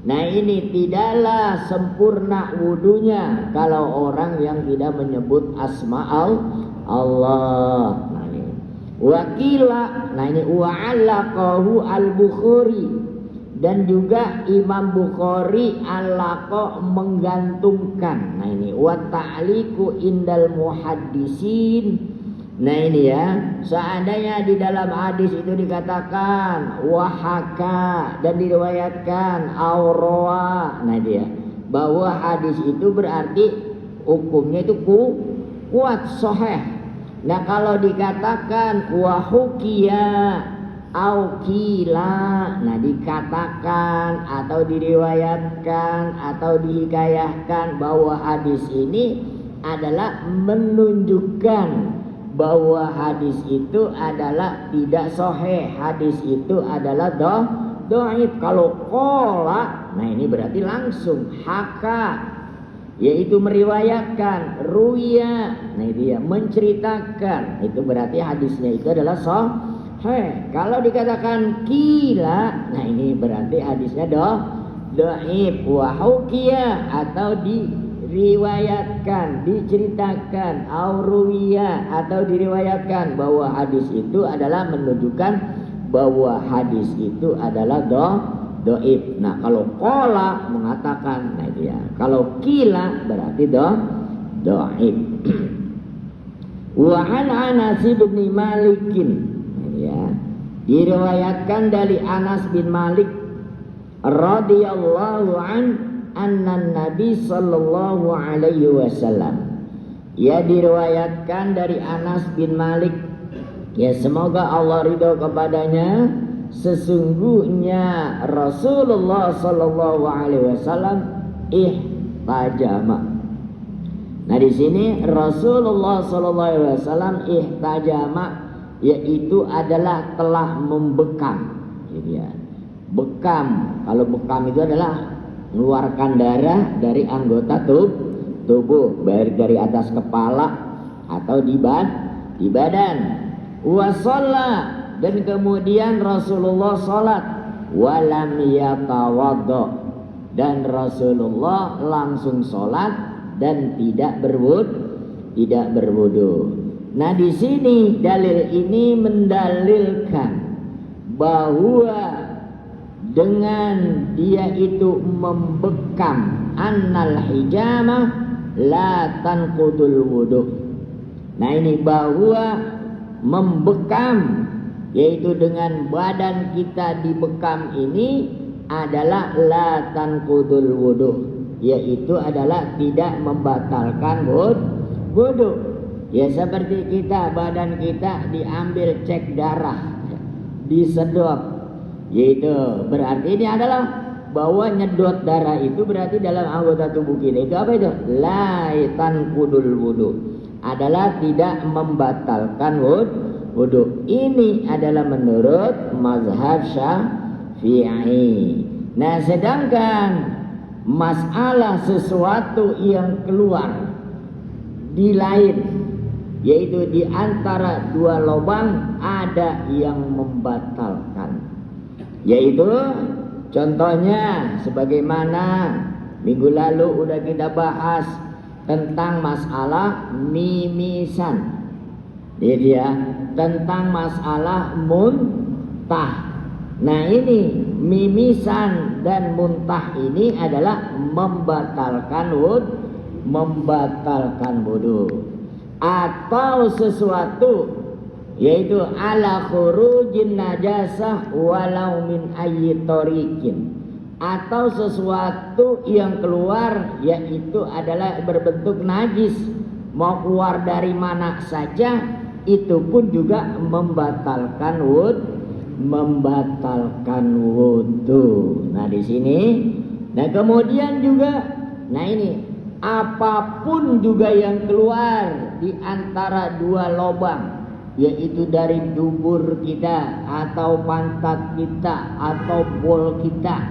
Nah ini tidaklah sempurna wudunya kalau orang yang tidak menyebut asma Allah. Nah ini wakila, nah ini wa'allaqahu al-Bukhari, dan juga Imam Bukhari alaqa menggantungkan. Nah ini wa ta'liqu indal muhaddisin. Nah ini ya, seandainya di dalam hadis itu dikatakan wahaka dan diriwayatkan aurawa, nah dia bahwa hadis itu berarti hukumnya itu kuat sahih. Nah kalau dikatakan wahukiya aukila, nah dikatakan atau diriwayatkan atau dihikayahkan bahwa hadis ini adalah menunjukkan bahwa hadis itu adalah tidak sahih, hadis itu adalah dhaif. Kalau qala, nah ini berarti langsung haka, yaitu meriwayatkan, ruya, nah dia menceritakan, itu berarti hadisnya itu adalah sahih. Kalau dikatakan kila, nah ini berarti hadisnya dhaif. Wa hukiya, atau diriwayatkan, diceritakan, auruwiya, atau diriwayatkan bahwa hadis itu adalah menunjukkan bahwa hadis itu adalah dhaif. Nah kalau qala mengatakan, nah itu ya. Kalau kila berarti dhaif. Wa an Anas bin Malikin, ya, diriwayatkan dari Anas bin Malik radhiyallahu an anna Nabi sallallahu alaihi wasallam, ya diriwayatkan dari Anas bin Malik, ya semoga Allah ridho kepadanya, sesungguhnya Rasulullah sallallahu alaihi wasallam ihtajama. Nah di sini Rasulullah sallallahu alaihi wasallam ihtajama, yaitu adalah telah membekam, gitu ya. Bekam, kalau bekam itu adalah mengeluarkan darah dari anggota tubuh, baik dari atas kepala atau di badan. Wa shalla, dan kemudian Rasulullah salat, walam yatawaddo, dan Rasulullah langsung salat dan tidak berwudu. Nah di sini dalil ini mendalilkan bahwa dengan dia itu membekam, annal hijamah la tanqudul wudu. Nah ini bahwa membekam, yaitu dengan badan kita dibekam ini adalah la tanqudul wudu, yaitu adalah tidak membatalkan wudu. Ya seperti kita, badan kita diambil cek darah, disedot, yaitu berarti ini adalah bahwa nyedot darah itu berarti dalam anggota tubuh kita itu apa itu? Laitan kudul wudu, adalah tidak membatalkan wudu. Ini adalah menurut mazhab Syafi'i. Nah sedangkan masalah sesuatu yang keluar di lain, yaitu di antara dua lubang, ada yang membatalkan. Yaitu contohnya sebagaimana minggu lalu udah kita bahas tentang masalah mimisan, jadi ya, tentang masalah muntah. Nah ini mimisan dan muntah ini adalah membatalkan wudu, atau sesuatu, yaitu ala khurujin najasah walau min ayyi tariqin, atau sesuatu yang keluar yaitu adalah berbentuk najis, mau keluar dari mana saja itu pun juga membatalkan wudu. Nah di sini, nah kemudian juga, nah ini apapun juga yang keluar di antara dua lubang, yaitu dari dubur kita atau pantat kita atau bol kita,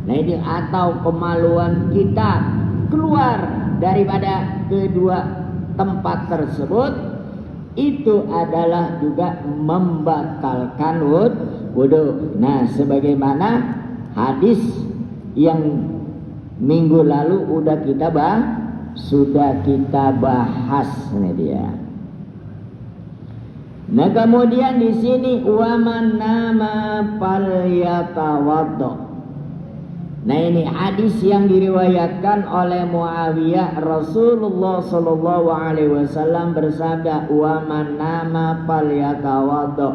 nah ini atau kemaluan kita keluar daripada kedua tempat tersebut, itu adalah juga membatalkan wudu. Nah sebagaimana hadis yang minggu lalu sudah kita bahas ini dia. Nah kemudian di sini waman nama falyatawaddo. Nah ini hadis yang diriwayatkan oleh Muawiyah. Rasulullah sallallahu alaihi wasallam bersabda, waman nama falyatawaddo.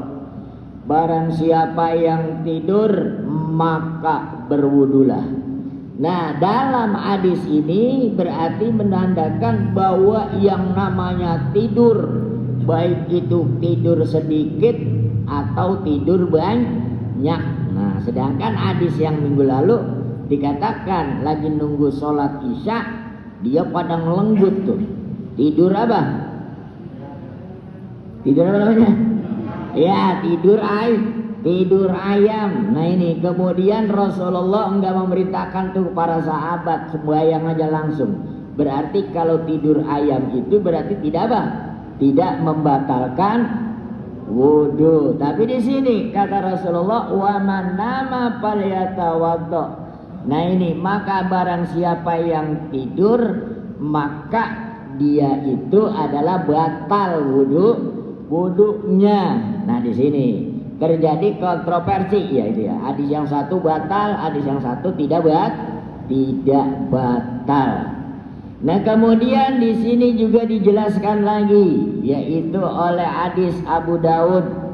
Barang siapa yang tidur maka berwudulah. Nah dalam hadis ini berarti menandakan bahwa yang namanya tidur, baik itu tidur sedikit atau tidur banyak. Nah sedangkan hadis yang minggu lalu dikatakan lagi nunggu sholat isya dia pada ngelenggut tuh. Tidur apa? Tidur apa namanya? Ya tidur ayam. Nah ini kemudian Rasulullah enggak memerintahkan tuh para sahabat sembahyang aja langsung. Berarti kalau tidur ayam itu berarti tidak apa? Tidak membatalkan wudu. Tapi di sini kata Rasulullah, wa man nama falyatawaddo. Nah ini maka barang siapa yang tidur maka dia itu adalah batal wudunya. Nah di sini terjadi kontroversi ya itu ya. Hadis yang satu batal, hadis yang satu tidak batal. Nah kemudian di sini juga dijelaskan lagi yaitu oleh hadis Abu Daud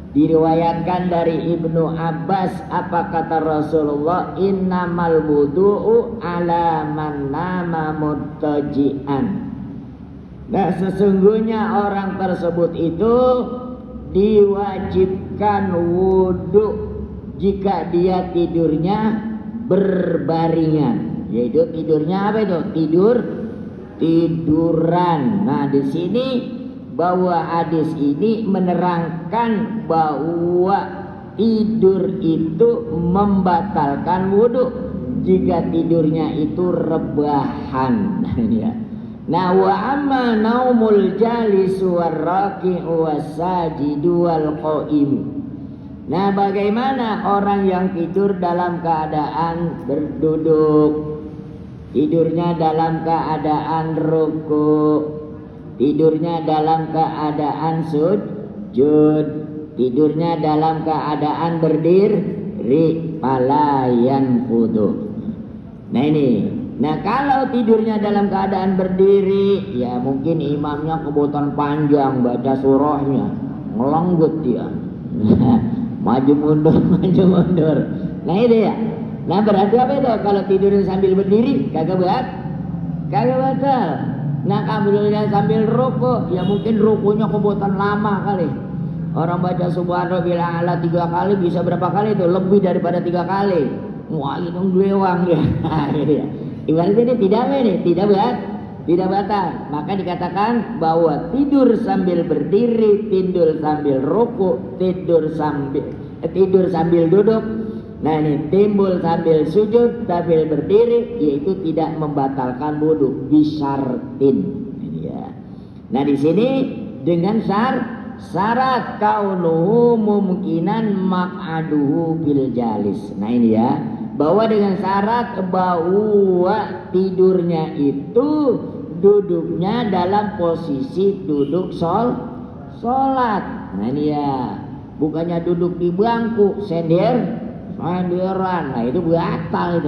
diriwayatkan dari Ibnu Abbas apa kata Rasulullah, innamal wudu'u ala man nama muttaji'an. Nah sesungguhnya orang tersebut itu diwajibkan wudu jika dia tidurnya berbaringan. Yaitu tidurnya apa itu? Tiduran. Nah di sini bahwa hadis ini menerangkan bahwa tidur itu membatalkan wudu jika tidurnya itu rebahan. Nah wa amma naumul jalis warraqi'u wasajidu wal qaim. Nah bagaimana orang yang tidur dalam keadaan berduduk, tidurnya dalam keadaan ruku', tidurnya dalam keadaan sujud, tidurnya dalam keadaan berdiri, palayan wudu. Nah ini, nah kalau tidurnya dalam keadaan berdiri, ya mungkin imamnya kebutuhan panjang baca surahnya, melenggut dia, maju mundur. Nah ini ya. Nah berarti apa itu? Kalau tidurnya sambil berdiri, kagak batal. Nah kalau sambil ruku, ya mungkin rukunya kebutuhan lama kali. Orang baca subhanallah bila ala 3 kali bisa berapa kali itu? Lebih daripada 3 kali. Wah itu gelewang dia. Ibaratnya ini tidak batal. Maka dikatakan bahwa tidur sambil berdiri, tidur sambil ruku, tidur sambil duduk. Nah ini timbul sambil sujud, sambil berdiri, yaitu tidak membatalkan wudu bisyartin. Ini ya. Nah di sini dengan syarat kaunuhu mumkinan maq'aduhu bil jalis. Nah ini ya, bahwa dengan syarat bahwa tidurnya itu duduknya dalam posisi duduk sholat. Nah ini ya, bukannya duduk di bangku senderan, nah itu batal itu.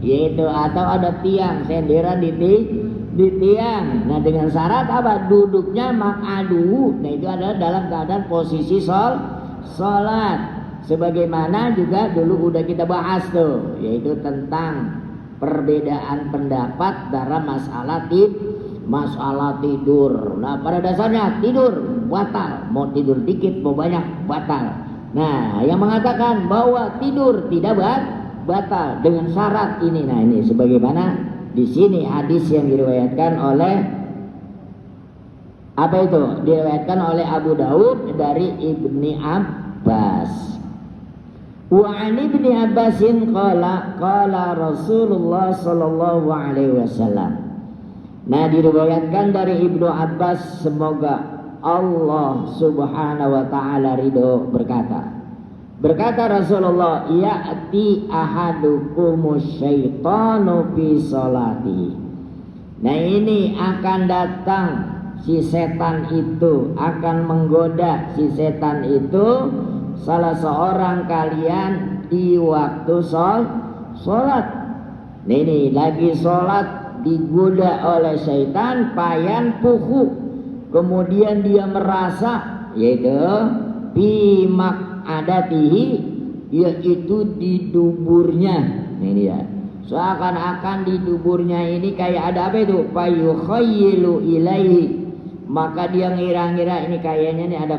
Yaitu atau ada tiang senderan di tiang. Nah dengan syarat apa? Duduknya maq'aduhu. Nah itu adalah dalam keadaan posisi sholat. Sebagaimana juga dulu udah kita bahas tuh, yaitu tentang perbedaan pendapat dalam masalah tidur. Nah pada dasarnya tidur batal, mau tidur dikit mau banyak batal. Nah yang mengatakan bahwa tidur tidak batal dengan syarat ini. Nah ini sebagaimana di sini hadis yang diriwayatkan oleh apa itu? Diriwayatkan oleh Abu Daud dari Ibni Abbas. Wa an Ibni Abbasin qala Rasulullah sallallahu alaihi wasallam. Nah diriwayatkan dari Ibnu Abbas, semoga Allah subhanahu wa ta'ala ridho, berkata, Berkata Rasulullah, ya'ti ahadukumus syaitanu fi sholati. Nah ini akan datang si setan itu, akan menggoda si setan itu salah seorang kalian di waktu sholat. Ini lagi sholat digoda oleh syaitan, payan puhu, kemudian dia merasa yaitu bimak adatihi, yaitu di duburnya. Ini dia, seakan-akan di duburnya ini kayak ada apa itu, fayukhayyilu ilaihi, maka dia ngira-ngira ini kayaknya ini ada